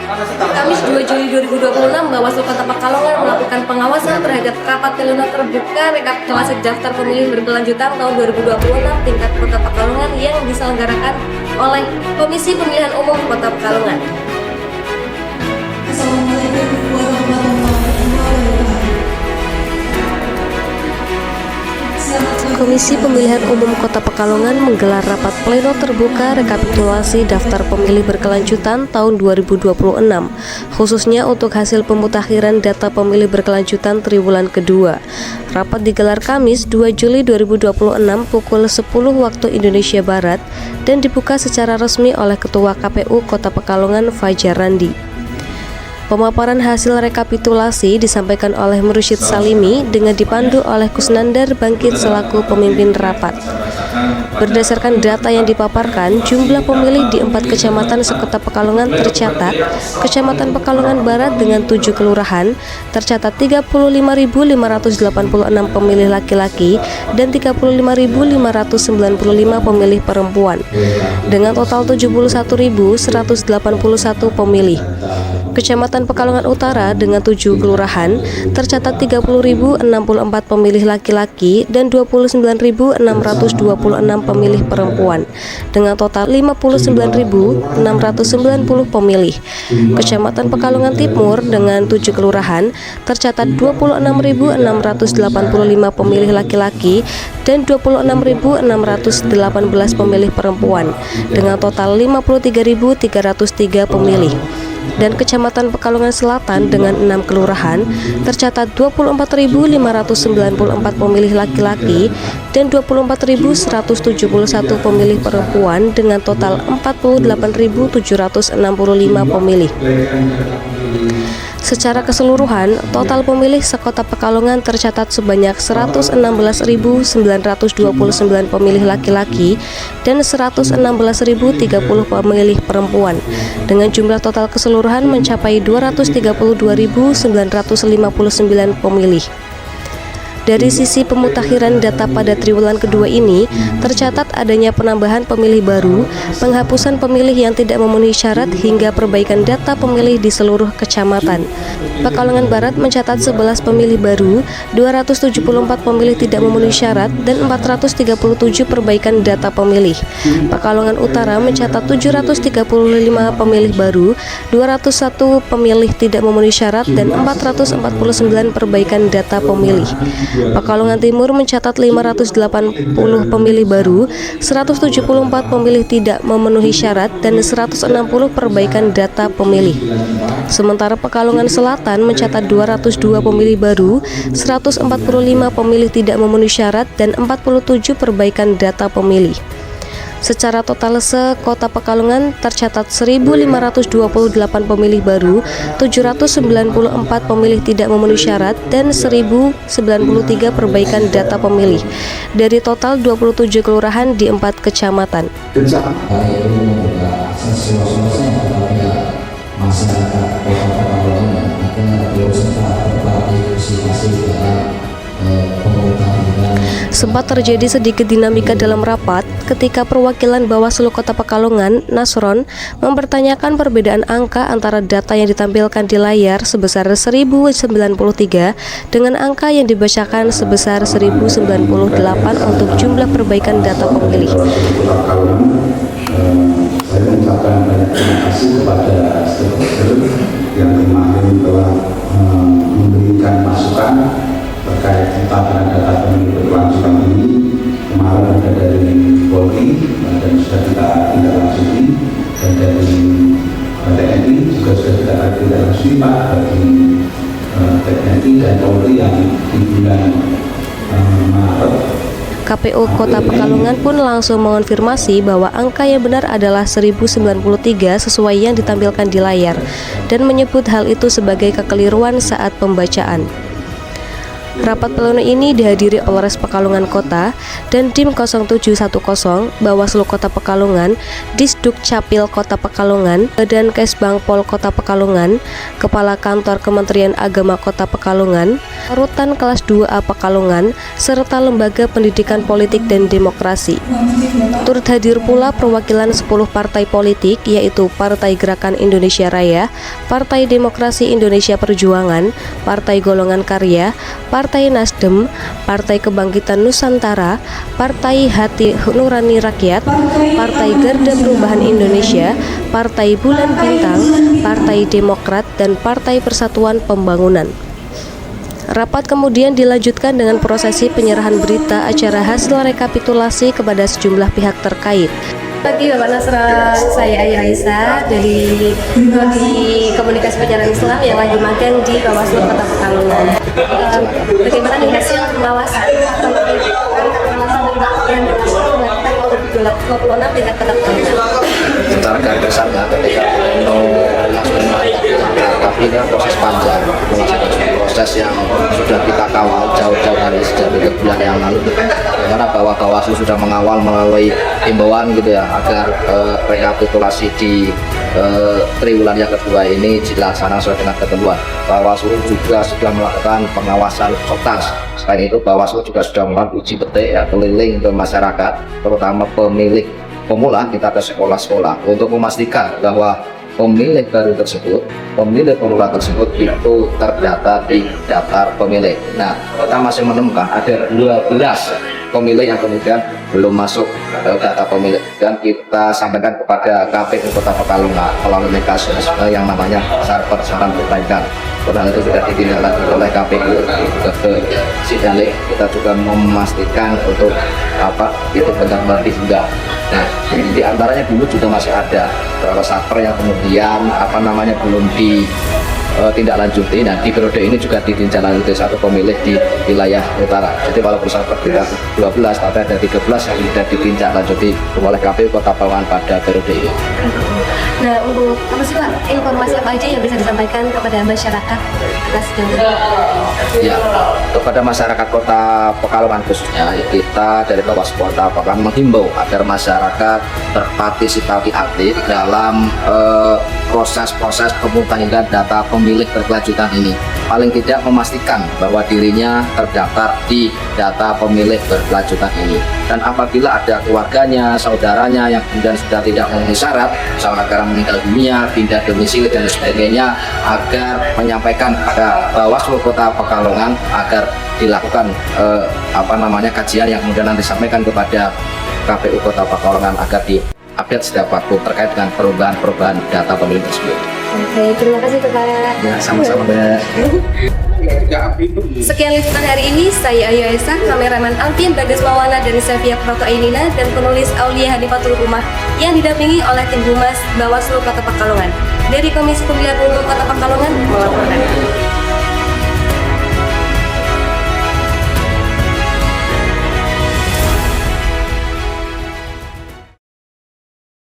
Kamis 2 Juli 2026, Bawaslu Kota Pekalongan melakukan pengawasan terhadap rapat pleno terbuka rekapitulasi daftar pemilih berkelanjutan tahun 2026 tingkat Kota Pekalongan yang diselenggarakan oleh Komisi Pemilihan Umum Kota Pekalongan. Komisi Pemilihan Umum Kota Pekalongan menggelar rapat pleno terbuka rekapitulasi daftar pemilih berkelanjutan tahun 2026, khususnya untuk hasil pemutakhiran data pemilih berkelanjutan triwulan kedua. Rapat digelar Kamis 2 Juli 2026 pukul 10 waktu Indonesia Barat dan dibuka secara resmi oleh Ketua KPU Kota Pekalongan Fajar Randi. Pemaparan hasil rekapitulasi disampaikan oleh Mursyid Salimi dengan dipandu oleh Kusnandar Bangkit selaku pemimpin rapat. Berdasarkan data yang dipaparkan, jumlah pemilih di 4 kecamatan sekota Pekalongan tercatat. Kecamatan Pekalongan Barat dengan 7 kelurahan tercatat 35.586 pemilih laki-laki dan 35.595 pemilih perempuan, dengan total 71.181 pemilih. Kecamatan Pekalongan Utara dengan 7 kelurahan tercatat 30.064 pemilih laki-laki dan 29.626 pemilih perempuan, dengan total 59.690 pemilih. Kecamatan Pekalongan Timur dengan 7 kelurahan tercatat 26.685 pemilih laki-laki dan 26.618 pemilih perempuan, dengan total 53.303 pemilih. Dan Kecamatan Pekalongan Selatan dengan 6 kelurahan tercatat 24.594 pemilih laki-laki dan 24.171 pemilih perempuan, dengan total 48.765 pemilih. Secara keseluruhan, total pemilih sekota Pekalongan tercatat sebanyak 116.929 pemilih laki-laki dan 116.030 pemilih perempuan, dengan jumlah total keseluruhan mencapai 232.959 pemilih. Dari sisi pemutakhiran data pada triwulan kedua ini, tercatat adanya penambahan pemilih baru, penghapusan pemilih yang tidak memenuhi syarat, hingga perbaikan data pemilih di seluruh kecamatan. Pekalongan Barat mencatat 11 pemilih baru, 274 pemilih tidak memenuhi syarat, dan 437 perbaikan data pemilih. Pekalongan Utara mencatat 735 pemilih baru, 201 pemilih tidak memenuhi syarat, dan 449 perbaikan data pemilih. Pekalongan Timur mencatat 580 pemilih baru, 174 pemilih tidak memenuhi syarat, dan 160 perbaikan data pemilih. Sementara Pekalongan Selatan mencatat 202 pemilih baru, 145 pemilih tidak memenuhi syarat, dan 47 perbaikan data pemilih. Secara total sekota Pekalongan tercatat 1.528 pemilih baru, 794 pemilih tidak memenuhi syarat, dan 1.093 perbaikan data pemilih dari total 27 kelurahan di 4 kecamatan. Masyarakat Kota Pekalongan agar berserta berpartisipasi dalam Sempat terjadi sedikit dinamika dalam rapat ketika perwakilan Bawaslu Kota Pekalongan, Nasron, mempertanyakan perbedaan angka antara data yang ditampilkan di layar sebesar 1093 dengan angka yang dibacakan sebesar 1098 untuk jumlah perbaikan data pemilih. Saya mengucapkan banyak terima kasih kepada stakeholder yang kemarin telah memberikan masukan terkait tentang data pemilih berkelanjutan ini. Kemarin ada dari Polri dan sudah kita tindak lanjuti, dan dari TNI juga sudah kita tindak lanjuti Pak, bagi TNI dan Polri yang di bulan Maret. KPU Kota Pekalongan pun langsung mengonfirmasi bahwa angka yang benar adalah 1093 sesuai yang ditampilkan di layar, dan menyebut hal itu sebagai kekeliruan saat pembacaan. Rapat pleno ini dihadiri Polres Pekalongan Kota dan Dim 0710, Bawaslu Kota Pekalongan, Disduk Capil Kota Pekalongan, Badan Kesbang Pol Kota Pekalongan, Kepala Kantor Kementerian Agama Kota Pekalongan, Rutan Kelas 2A Pekalongan, serta Lembaga Pendidikan Politik dan Demokrasi. Turut hadir pula perwakilan 10 partai politik, yaitu Partai Gerakan Indonesia Raya, Partai Demokrasi Indonesia Perjuangan, Partai Golongan Karya, Partai Nasdem, Partai Kebangkitan Nusantara, Partai Hati Nurani Rakyat, Partai Garda Perubahan Indonesia, Partai Bulan Bintang, Partai Demokrat, dan Partai Persatuan Pembangunan. Rapat kemudian dilanjutkan dengan prosesi penyerahan berita acara hasil rekapitulasi kepada sejumlah pihak terkait. Pagi Bapak Nasra, saya Ayu Aisyah dari Prodi Komunikasi Penyiaran Islam yang lagi magang di Bawaslu Kota Pekalongan. Bagaimana nih hasil pengawasan tingkat pendaftaran? Secara garis besar ketika tapi ini proses panjang, proses yang sudah kita kawal jauh-jauh hari sejak 3 bulan yang lalu, karena bahwa Bawaslu sudah mengawal melalui himbauan gitu ya, agar rekapitulasi di triwulan yang kedua ini dilaksanakan sesuai dengan ketentuan. Bawaslu juga sudah melakukan pengawasan sotas. Selain itu Bawaslu juga sudah melakukan uji petik ya, keliling ke masyarakat, terutama pemilik pemula, kita ke sekolah-sekolah untuk memastikan bahwa pemilih baru tersebut, pemilih pemula tersebut itu terdata di daftar pemilih. Nah, kita masih menemukan ada 12 pemilih yang kemudian belum masuk data pemilih, dan kita sampaikan kepada KPU Kota Pekalongan melalui mekanisme yang namanya server saran perbaikan. Padahal itu sudah ditindaklanjuti oleh KPU ke Sidalik. Kita juga memastikan untuk itu benar-benar diunggah. Nah, di antaranya dulu juga masih ada beberapa satper yang kemudian belum ditindaklanjuti. Nah, di periode ini juga ditindaklanjuti satu pemilih di wilayah utara. Jadi walaupun satper kita 12, tapi ada 13 yang sudah ditindaklanjuti oleh KPU Kota Pekalongan pada periode ini. Nah, untuk apa sih Pak, informasi apa aja yang bisa disampaikan kepada masyarakat atas Ya, kepada masyarakat Kota Pekalongan khususnya, kita dari Bawaslu Kota Pekalongan menghimbau agar masyarakat berpartisipasi aktif dalam proses-proses pemutahiran data pemilih berkelanjutan ini. Paling tidak memastikan bahwa dirinya terdaftar di data pemilih berkelanjutan ini. Dan apabila ada keluarganya, saudaranya yang kemudian sudah tidak memenuhi syarat, misalnya karena meninggal dunia, pindah domisili dan sebagainya, agar menyampaikan pada Bawaslu Kota Pekalongan agar dilakukan kajian yang kemudian nanti disampaikan kepada KPU Kota Pekalongan agar diupdate setiap waktu terkait dengan perubahan-perubahan data pemilih tersebut. Oke, terima kasih Pak. Ya, sama-sama Mbak. Sekian liputan hari ini, saya Ayu Aisyah, kameraman Alvin Bagas Maulana dari Sevia Proto Ainina, dan penulis Aulia Hanifatul Umah yang didampingi oleh tim Humas Bawaslu Kota Pekalongan. Dari Komisi Pemilihan Umum Kota Pekalongan melaporkan.